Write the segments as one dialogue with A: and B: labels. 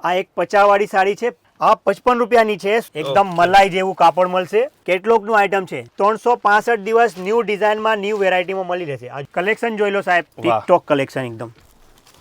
A: આ એક 50 વાળી સાડી છે, આ 55 રૂપિયાની છે, એકદમ મલાઈ જેવું કાપડ મળશે, કેટલોગ નું આઈટમ છે, 365 દિવસ ન્યૂ ડિઝાઇનમાં ન્યૂ વેરાયટીમાં મળી રહેશે. આ કલેક્શન જોઈ લો સાહેબ, ટિકટોક કલેક્શન એકદમ.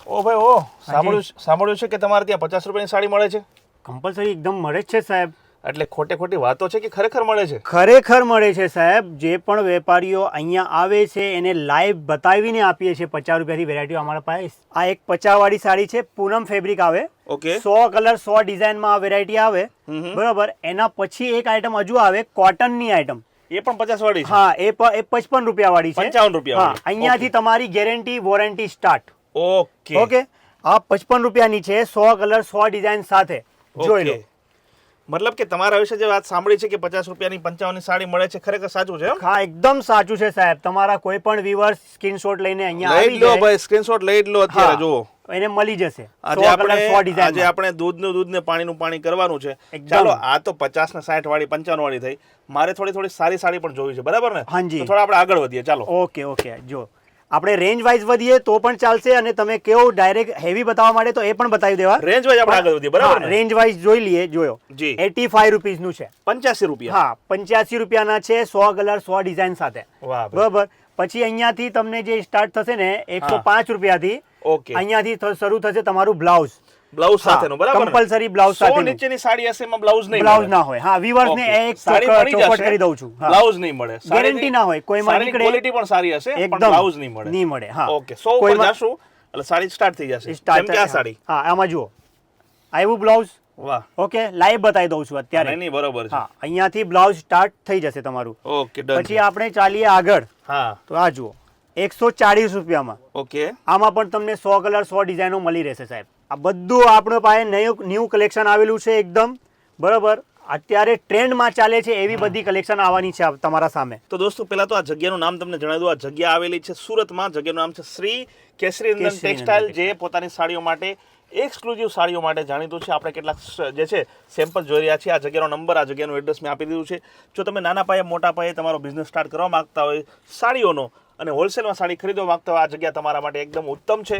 B: ઓ ભાઈ ઓ, સાંભળ્યું છે કે તમારે ત્યાં 50 રૂપિયાની સાડી મળે છે?
A: કમ્પલસરી એકદમ મળે જ છે સાહેબ.
B: એટલે ખોટી વાતો છે કે ખરેખર મળે છે?
A: ખરેખર મળે છે સાહેબ. જે પણ વેપારીઓ અહીંયા આવે છે એને લાઈવ બતાવીને આપીએ છીએ 50 રૂપિયાથી વેરાયટીઓ અમારા પાસે. આ એક 50 વાળી સાડી છે, પૂનમ ફેબ્રિક આવે,
B: ઓકે,
A: 100 કલર 100 ડિઝાઇનમાં આ વેરાયટી આવે, બરાબર. એના પછી એક આઈટમ હજુ આવે કોટનની આઈટમ,
B: એ પણ 50 વાળી છે?
A: હા, એ 55 રૂપિયા વાળી છે,
B: 55 રૂપિયા વાળી.
A: અહીંયાથી તમારી guarantee warranty start.
B: Okay
A: okay, આ 55 રૂપિયાની છે, 100 કલર 100 ડિઝાઇન સાથે. જોઈ લો.
B: મતલબ કે તમારા વિશે જે વાત સાંભળી છે કે 50 રૂપિયાની 55 સાડી મળે છે, ખરેખર સાચું છે?
A: હા, એકદમ સાચું છે સાહેબ. તમારા કોઈ પણ વ્યુઅર્સ સ્ક્રીનશોટ લઈને અહીંયા આવી
B: લઈ લો ભાઈ, સ્ક્રીનશોટ લઈ લો અત્યારે. જુઓ,
A: એને મળી જશે.
B: આજે આપણે દૂધ ને પાણીનું પાણી કરવાનું છે. ચાલો, આ તો 50 ને 60 વાળી 55 વાળી થઈ. મારે થોડી સારી સાડી પણ જોવી છે, બરાબર ને?
A: હાજી,
B: થોડા આપણે આગળ વધીએ. ચાલો,
A: ઓકે. જો આપણે રેન્જ વાઇઝ વધીએ તો પણ ચાલશે, અને તમે કેવું ડાયરેક્ટ હેવી બતાવવા માટે તો એ પણ બતાવી દેવા.
B: રેન્જ વાઇઝ આપણે આગળ વધીએ, બરાબર?
A: રેન્જ વાઇઝ જોઈ લઈએ. જોયો
B: જી,
A: 85 રૂપીસ નું છે.
B: 85 રૂપિયા?
A: હા, 85 રૂપિયાના છે, 100 કલર 100 ડિઝાઇન સાથે.
B: વાહ,
A: બરાબર. પછી અહીંયાથી તમને જે સ્ટાર્ટ થશે ને 105 રૂપિયાથી,
B: ઓકે,
A: અહીંયાથી શરૂ થશે તમારું બ્લાઉઝ.
B: બ્લાઉઝ સાથેનો, બરાબર?
A: કમ્પલસરી બ્લાઉઝ સાથે.
B: નીચેની સાડી હશે એમાં બ્લાઉઝ નહીં,
A: બ્લાઉઝ ના હોય. હા, વ્યુઅર્સ ને એક ચોખવટ કરી દઉં છું,
B: બ્લાઉઝ નહીં મળે,
A: ગેરંટી ના હોય. કોઈ માં નીકળે,
B: ક્વોલિટી પણ સારી હશે, પણ બ્લાઉઝ નહીં મળે.
A: નહીં મળે. હા,
B: ઓકે, 100 ઉપર જાશું એટલે સાડી સ્ટાર્ટ થઈ જશે. જેમ કે આ સાડી,
A: હા, આમાં જુઓ આવ્યું બ્લાઉઝ.
B: વાહ,
A: ઓકે, લાઈવ બતાવી દઉં છું અત્યારે.
B: નહીં, બરોબર છે.
A: હા, અહીંયાથી બ્લાઉઝ સ્ટાર્ટ થઈ જશે તમારું.
B: Okay, done.
A: પછી આપણે ચાલીએ આગળ.
B: હા,
A: તો આ જુઓ 140 રૂપિયામાં.
B: ઓકે,
A: આમાં પણ તમને 100 કલર 100 ડિઝાઇનો મળી રહેશે સાહેબ. આ બધું આપણો પાસે ન્યૂ કલેક્શન આવેલું છે એકદમ, બરાબર. અત્યારે ટ્રેન્ડમાં ચાલે છે એવી બધી કલેક્શન આવવાની છે તમારા સામે.
B: તો દોસ્તો, પહેલા તો આ જગ્યાનું નામ તમને જણાવી દઉં. આ જગ્યા આવેલી છે સુરતમાં. જગ્યાનું નામ છે શ્રી કેસરીનંદન ટેક્સટાઇલ, જે પોતાની સાડીઓ માટે, એક્સક્લુઝિવ સાડીઓ માટે જાણીતું છે. આપણે કેટલાક જે છે સેમ્પલ જોઈ રહ્યા છીએ. આ જગ્યાનો નંબર, આ જગ્યાનું એડ્રેસ મેં આપી દીધું છે. જો તમે નાના પાયે મોટા પાયે તમારો બિઝનેસ સ્ટાર્ટ કરવા માંગતા હોય સાડીઓનો, અને હોલસેલમાં સાડી ખરીદવા માંગતા હોય, આ જગ્યા તમારા માટે એકદમ ઉત્તમ છે.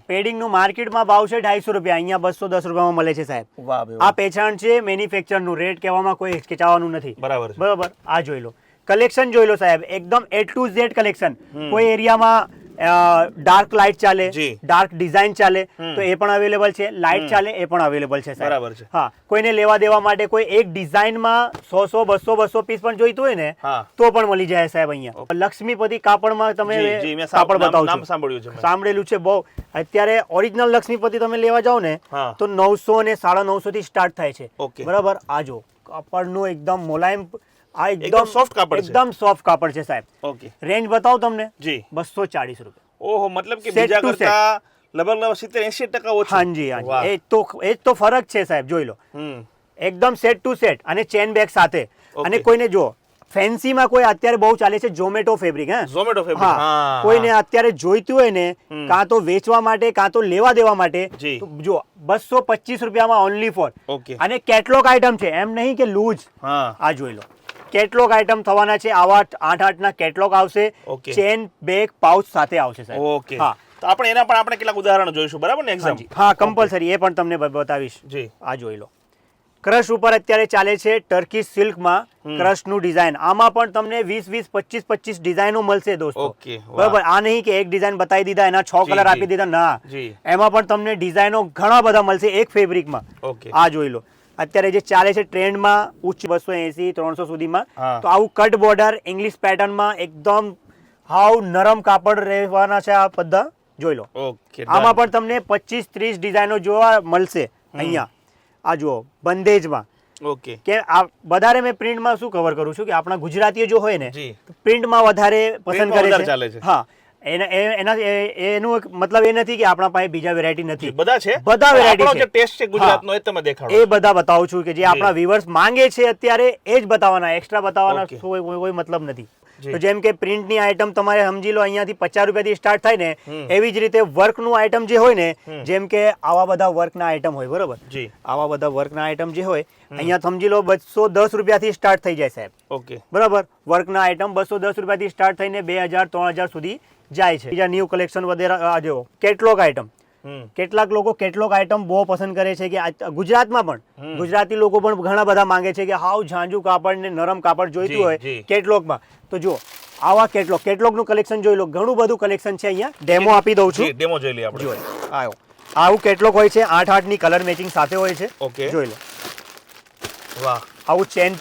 A: પેડિંગ નું માર્કેટમાં ભાવ છે 250 રૂપિયા, અહીંયા 210 રૂપિયામાં મળે છે સાહેબ. આ પહેચાન છે મેન્યુફેક્ચર નું. રેટ કહેવામાં કોઈ હિચકિચાવાનું નથી, બરાબર. આ જોઈ લો, કલેક્શન જોઈ લો સાહેબ, એકદમ A to Z કલેક્શન. કોઈ એરિયામાં ડાર્ક લાઇટ ચાલે, ડાર્ક ડિઝાઇન ચાલે તો એ પણ અવેલેબલ છે, લાઇટ ચાલે એ પણ અવેલેબલ છે સાહેબ.
B: બરાબર છે.
A: હા, કોઈને લેવા દેવા માટે કોઈ એક ડિઝાઇનમાં 100 200 પીસ પણ જોઈતું હોય ને તો પણ મળી જાય સાહેબ અહીંયા. લક્ષ્મીપતિ કાપડમાં તમે કાપડ બતાવું, સાંભળેલું છે બહુ. અત્યારે ઓરિજિનલ લક્ષ્મીપતિ તમે લેવા જાઓ ને તો 900 ને 950 થી સ્ટાર્ટ થાય છે, બરાબર. આ જો કાપડનું એકદમ મોલાયમ, આ એકદમ સોફ્ટ કાપડ છે, એકદમ સોફ્ટ કાપડ છે સાહેબ. ઓકે, રેન્જ બતાવો તમને. જી, 240 રૂપિયા.
B: ઓહો, મતલબ કે બીજા કરતા લગભગ 70-80% ઓછું.
A: હાજી, એ તો ફરક છે સાહેબ. જોઈ લો, એકદમ સેટ ટુ સેટ, અને ચેન બેગ સાથે. અને કોઈને જો ફેન્સીમાં કોઈ અત્યારે બહુ ચાલે છે ઝોમેટો ફેબ્રિક. ઝોમેટો ફેબ્રિક, હા, કોઈને અત્યારે જોઈતું હોય ને, કાં તો વેચવા માટે કાં તો લેવા દેવા માટે, જો 225 રૂપિયામાં ઓનલી ફોર. અને કેટલોગ આઈટમ છે, એમ નહીં કે લૂઝ. આ જોઈ લો, કેટલોગ આઈટમ થવાના છે. આવા 8 ના કેટલોગ આવશે, ચેન બેગ પાઉચ સાથે આવશે સાહેબ.
B: ઓકે, હા, તો આપણે એના પણ આપણે કેટલાક ઉદાહરણ જોઈશું, બરાબર ને? એક્ઝામ્પલ,
A: હા, કમ્પલસરી એ પણ તમને બતાવીશ. જી, આ જોઈ લો, ક્રશ ઉપર અત્યારે ચાલે છે ટર્કી સિલ્કમાં ક્રશ નું ડિઝાઇન. આમાં પણ તમને 20 25 ડિઝાઇનો મળશે દોસ્તો, બરાબર. આ નહીં કે એક ડિઝાઇન બતાવી દીધા, એના 6 કલર આપી દીધા, ના. એમાં પણ તમને ડિઝાઇનો ઘણા બધા મળશે એક ફેબ્રિકમાં. આ જોઈ લો, અત્યારે જે ચાલે છે ટ્રેન્ડમાં, ઉચ્ચ 280-300 સુધીમાં. તો આવું કટ બોર્ડર ઇંગ્લિશ પેટર્નમાં એકદમ હાવ નરમ કાપડ રહેવાના છે આ બધા. જોઈ લો, આમાં પણ તમને 25-30 ડિઝાઇનો જોવા મળશે અહીંયા. આ જુઓ, બંદેજમાં. ઓકે, કે આ વધારે મેં પ્રિન્ટમાં શું કવર કરું છું કે આપણા ગુજરાતીઓ જો હોય ને પ્રિન્ટમાં વધારે પસંદ કરે છે. હા, એનું મતલબ એ નથી કે આપણા પાસે બીજા વેરાયટી નથી, બધા છે, બધા વેરાયટી છે. ટેસ્ટ છે ગુજરાતનો, એ તમે દેખાડો, એ બધા બતાવું છું કે જે આપણા વ્યુઅર્સ માંગે છે અત્યારે એ જ બતાવવાના, એક્સ્ટ્રા બતાવવાના કોઈ મતલબ નથી. તો જેમ કે પ્રિન્ટની આઈટમ તમારે સમજી લો અહીંયાથી 50 રૂપિયાથી સ્ટાર્ટ થાય ને, એવી જ રીતે વર્કનું આઈટમ જે હોય ને, જેમ કે આવા બધા વર્કના આઈટમ હોય, બરોબર. આવા બધા વર્કના આઈટમ જે હોય અહીંયા સમજી લો 210 રૂપિયાથી સ્ટાર્ટ થઈ જાય સાહેબ. ઓકે, બરાબર. વર્કના આઈટમ 210 રૂપિયાથી સ્ટાર્ટ થઈને 2000-3000 સુધી જાય છે. બીજા ન્યૂ કલેક્શન વગેરે. આ જો કેટલોગ આઈટમ કેટલાક લોકો કેટલોક આઈટમ બહુ પસંદ કરે છે કે ગુજરાતમાં પણ ગુજરાતી લોકો પણ ઘણા બધા માંગે છે કે હાવ ઝાંઝુ કાપડ ને નરમ કાપડ જોઈતું હોય કેટલોકમાં. તો જો આવા કેટલોકનું કલેક્શન જોઈ લો, ઘણું બધું કલેક્શન છે. અહીંયા ડેમો આપી દઉં છું,
B: ડેમો જોઈ લઈએ આપણે.
A: આવ્યો આવું કેટલોક હોય છે, 8 ની કલર મેચિંગ સાથે હોય છે.
B: ઓકે,
A: જોઈ લો.
B: વાહ,
A: આવું ચેન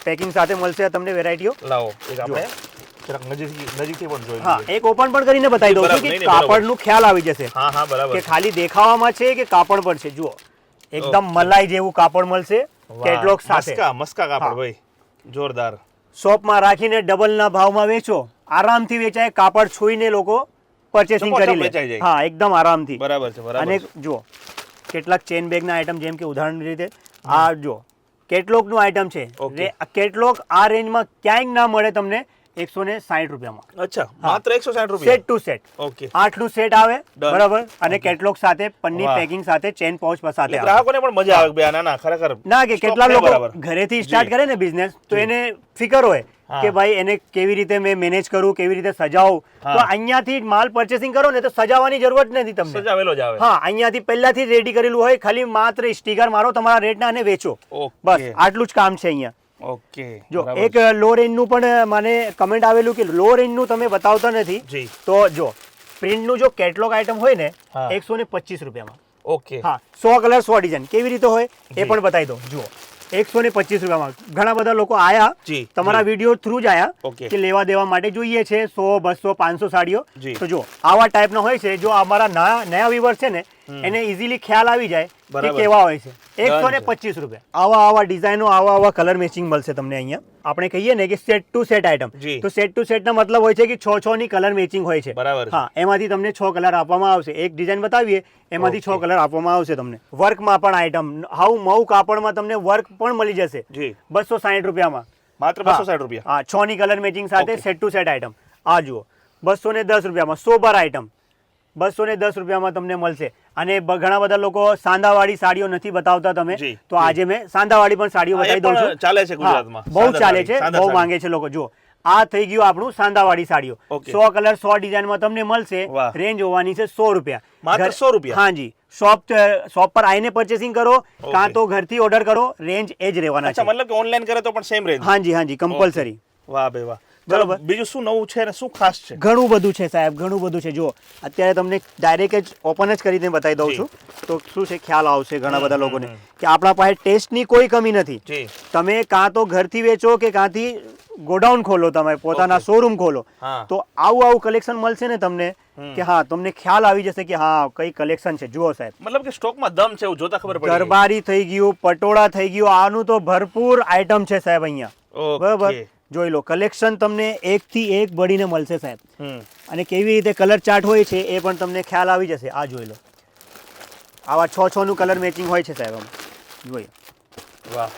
A: પેકિંગ સાથે મળશે તમને વેરાયટીઓ.
B: લાવો એક આપણે જરાક નજીકથી પણ જોઈ લઈએ.
A: હા, એક ઓપન પણ કરીને બતાવી દઉં છું કે કાપડનું ખ્યાલ આવી જશે.
B: હા હા, બરાબર.
A: કે ખાલી દેખાવામાં છે કે કાપડ પર છે. જુઓ, એકદમ મલાઈ જેવું કાપડ મળશે કેટલોક સાથે.
B: મસ્કા કાપડ ભાઈ, જોરદાર.
A: શોપમાં રાખીને ડબલના ભાવમાં વેચો, આરામથી વેચાય. કાપડ છોઈને લોકો પરચેસિંગ કરી લે. હા, એકદમ આરામથી.
B: બરાબર છે, બરાબર.
A: અને જુઓ કેટલાક ચેન બેગના આઈટમ, જેમ કે ઉદાહરણ રીતે આ જો કેટલોકનું આઈટમ છે. કેટલોક આ રેન્જમાં ક્યાંય ના મળે તમને 160 રૂપિયામાં.
B: અચ્છા, માત્ર 160 રૂપિયા.
A: Set two set.
B: ઓકે,
A: 8 નું સેટ આવે, બરાબર. અને કેટલોક સાથે પન્ની પેકિંગ સાથે ચેન પાઉચ સાથે આવે.
B: ગ્રાહકોને પણ મજા આવે બે. ના ખરેખર
A: ના, કે કેટલા લોકો ઘરેથી સ્ટાર્ટ કરે ને બિઝનેસ, તો એને ફિકર હોય કે ભાઈ એને કેવી રીતે મેં મેનેજ કરું, કેવી રીતે સજાવું. તો અહીંયાથી માલ પરચેસિંગ કરો ને તો સજાવવાની જરૂરત નથી તમને,
B: સજાવેલો જ આવે.
A: હા, અહીંયાથી પહેલાથી રેડી કરેલું હોય, ખાલી માત્ર સ્ટીકર મારો તમારા રેટના અને વેચો. બસ આટલું જ કામ છે અહીંયા.
B: ઓકે,
A: જો એક લો રેન્જ નું પણ મને કમેન્ટ આવેલું કે લો રેન્જ નું તમે બતાવતા નથી. તો જો પ્રિન્ટ નું જો કેટલોગ આઈટમ હોય ને 125 રૂપિયામાં.
B: ઓકે,
A: હા, 100 કલર 100 ડિઝાઇન કેવી રીતે હોય એ પણ બતાવી દો. જુઓ 125 રૂપિયામાં. ઘણા બધા લોકો આયા તમારા વિડીયો થ્રુ જ આયા કે લેવા દેવા માટે જોઈએ છે 100 200 500 સાડીઓ. તો જો આવા ટાઈપના હોય છે. જો અમારા નયા વ્યુઅર્સ છે ને એને ઇઝીલી ખ્યાલ આવી જાય કે કેવા હોય છે. 125 રૂપિયા. આવા ડિઝાઇનો, આવા કલર મેચિંગ મળશે તમને અહીંયા. આપણે કહીએ ને કે સેટ ટુ સેટ આઈટમ, તો સેટ ટુ સેટ નો મતલબ હોય છે કે 6 ની કલર મેચિંગ હોય છે. હા, એમાંથી તમને 6 કલર આપવામાં આવશે. એક ડિઝાઇન બતાવીએ એમાંથી 6 કલર આપવામાં આવશે તમને. વર્કમાં પણ આઈટમ, હાઉ મઉ કાપડમાં તમને વર્ક પણ મળી જશે 260 રૂપિયામાં.
B: માત્ર 260 રૂપિયા.
A: હા, 6 ની કલર મેચિંગ સાથે સેટ ટુ સેટ આઈટમ. આ જુઓ 210 રૂપિયામાં સોબર આઈટમ 210 રૂપિયામાં તમને મળશે. અને ઘણા બધા લોકો સાંધાવાળી સાડીઓ નથી બતાવતા તમે, તો આજે મેં સાંધાવાળી પણ સાડીઓ બતાવી દઉં છું.
B: ચાલે છે ગુજરાતમાં,
A: બહુ ચાલે છે, બહુ માંગે છે લોકો. જો આ થઈ ગયું આપણું સાંધાવાળી સાડીઓ. 100 કલર 100 ડિઝાઇનમાં તમને મળશે. રેન્જ હોવાની છે 100 રૂપિયા.
B: માત્ર 100 રૂપિયા.
A: હાજી, શોપ પર આવીને પરચેસિંગ કરો કાં તો ઘરથી ઓર્ડર કરો, રેન્જ એ જ રહેવાના છે.
B: મતલબ કે ઓનલાઈન કરે તો પણ સેમ રેન્જ.
A: હાજી, કમ્પલસરી.
B: વાહ બે વાહ. બરાબર. બીજું શું નવું છે અને શું ખાસ છે?
A: ઘણું બધું છે સાહેબ, ઘણું બધું છે. જો અત્યારે તમને ડાયરેક્ટ જ ઓપન જ કરીને બતાવી દઉં છું તો શું છે ખ્યાલ આવશે ઘણા બધા લોકોને કે આપણા પાસે ટેસ્ટની કોઈ કમી નથી. તમે કાં તો ઘરથી વેચો કે કાંથી ગોડાઉન ખોલો, તમે પોતાના શોરૂમ ખોલો, તો આવું કલેક્શન મળશે ને તમને કે હા, તમને ખ્યાલ આવી જશે કે હા કઈ કલેક્શન છે. જુઓ સાહેબ,
B: મતલબ કે સ્ટોકમાં દમ છે એવું જોતા ખબર પડે.
A: ગરબારી થઈ ગયું, પટોળા થઈ ગયું, આનું તો ભરપૂર આઈટમ છે સાહેબ અહીંયા. બરાબર, જોઈ લો. કલેક્શન તમને એકથી એક બળીને મળશે સાહેબ. અને કેવી રીતે કલર ચાર્ટ હોય છે એ પણ તમને ખ્યાલ આવી જશે. આ જોઈ લો, આવા 6 નું કલર મેચિંગ હોય છે સાહેબ. જોઈએ,
B: વાહ,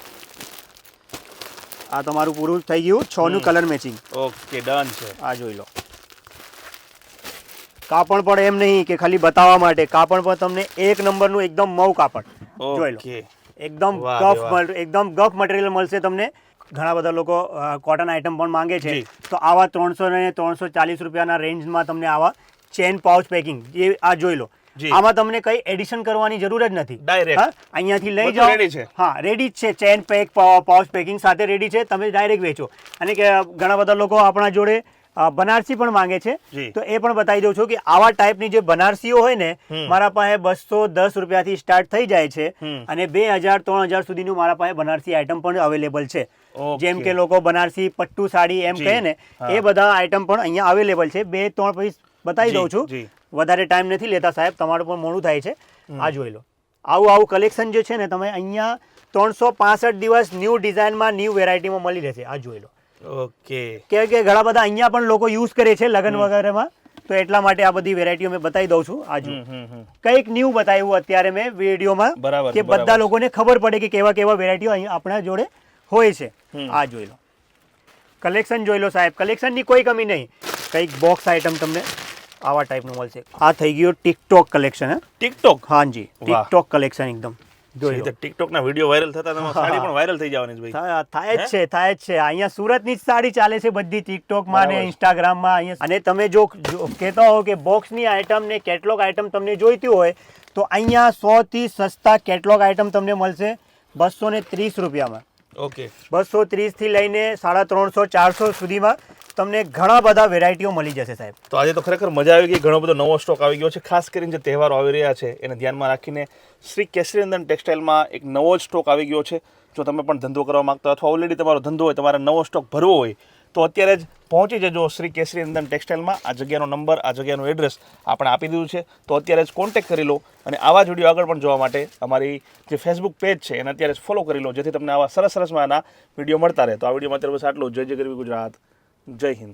A: આ તમારું પૂરું થઈ ગયું 6 નું કલર મેચિંગ.
B: ઓકે, ડન છે.
A: આ જોઈ લો. કાપડ પણ એમ નહીં કે ખાલી બતાવવા માટે, કાપડ પણ તમને એક નંબરનું એકદમ મઉ કાપડ. જોઈ લો, એકદમ ગફ મટીરિયલ મળશે તમને. ઘણા બધા લોકો કોટન આઈટમ પણ માંગે છે, તો આવા 300 ને 340 રૂપિયાના રેન્જમાં તમને આવા ચેન પાઉચ પેકિંગ, જે આ જોઈ લો. આમાં તમને કઈ એડિશન કરવાની જરૂર જ નથી.
B: ડાયરેક્ટ
A: અહીંયાથી લઈ જાઓ. હા, રેડી જ છે. ચેન પેક પાઉચ પેકિંગ સાથે રેડી છે. તમે ડાયરેક્ટ વેચો. અને કે ઘણા બધા લોકો આપણા જોડે બનારસી પણ માંગે છે, તો એ પણ બતાવી દઉં છું કે આવા ટાઈપની જે બનારસીઓ હોય ને, મારા પાસે 210 રૂપિયાથી સ્ટાર્ટ થઈ જાય છે અને 2000-3000 સુધીનું મારા પાસે બનારસી આઈટમ પણ અવેલેબલ છે. જેમ કે લોકો બનારસી પટ્ટુ સાડી એમ કહે ને, એ બધા આઈટમ પણ અહીંયા અવેલેબલ છે. 2-3 પીસ બતાવી દઉં છું, વધારે ટાઈમ નથી લેતા સાહેબ, તમારું પણ મોડું થાય છે. આ જોઈ લો, આવું કલેક્શન જે છે ને તમે અહીંયા 365 દિવસ ન્યૂ ડિઝાઇનમાં ન્યૂ વેરાયટીમાં મળી રહેશે. આ જોઈ લો.
B: ઓકે,
A: કે ઘણા બધા અહીંયા પણ લોકો યુઝ કરે છે લગ્ન વગેરેમાં, તો એટલા માટે આ બધી વેરાયટીઓ મેં બતાવી દઉં છું. આજુ કંઈક ન્યૂ બતાવ્યું અત્યારે મેં વિડીયોમાં કે બધા લોકોને ખબર પડે કે કેવા કેવા વેરાયટીઓ અહીંયા આપણા જોડે હોય છે. આ જોઈ લો, કલેક્શન જોઈ લો સાહેબ, કલેક્શનની કોઈ કમી નહીં. કંઈક બોક્સ આઈટમ તમને આવા ટાઈપનું મળશે. આ થઈ ગયો ટિકટોક કલેક્શન. ટિકટોક? હાજી, ટિકટોક કલેક્શન એકદમ જોઈ લો.
B: ટિકટોક ના વિડીયો વાયરલ થતા તમારી સાડી પણ વાયરલ થઈ જવાની છે ભાઈ.
A: થાય જ છે અહીંયા સુરતની જ સાડી ચાલે છે બધી ટિકટોકમાં ને ઇન્સ્ટાગ્રામમાં અહીંયા. અને તમે જો કહેતા હો કે બોક્સની આઈટમ ને કેટલોગ આઈટમ તમને જોઈતી હોય તો અહીંયા 100 થી સસ્તા કેટલોગ આઈટમ તમને મળશે 230 રૂપિયામાં.
B: ઓકે.
A: 230 થી લઈને 350 400 સુધીમાં તમને ઘણા બધા વેરાયટીઓ મળી જશે સાહેબ.
B: તો આજે તો ખરેખર મજા આવી ગઈ. ઘણો બધો નવો સ્ટોક આવી ગયો છે. ખાસ કરીને જે તહેવારો આવી રહ્યા છે એને ધ્યાનમાં રાખીને શ્રી કેસરીનંદન ટેક્સટાઇલમાં એક નવો જ સ્ટોક આવી ગયો છે. જો તમે પણ ધંધો કરવા માંગતા અથવા ઓલરેડી તમારો ધંધો હોય, તમારે નવો સ્ટોક ભરવો હોય તો અત્યારે જ પહોંચી જજો શ્રી કેસરીનંદન ટેક્સટાઇલમાં. આ જગ્યાનો નંબર, આ જગ્યાનું એડ્રેસ આપણે આપી દીધું છે. તો અત્યારે જ કોન્ટેક્ટ કરી લો અને આવા જ વિડીયો આગળ પણ જોવા માટે અમારી જે ફેસબુક પેજ છે એને અત્યારે જ ફોલો કરી લો, જેથી તમને આવા સરસ સરસ વિડીયો મળતા રહે. તો આ વિડીયોમાં અત્યારે બસ આટલું. જય જય ગરવી ગુજરાત, જય હિન્દ.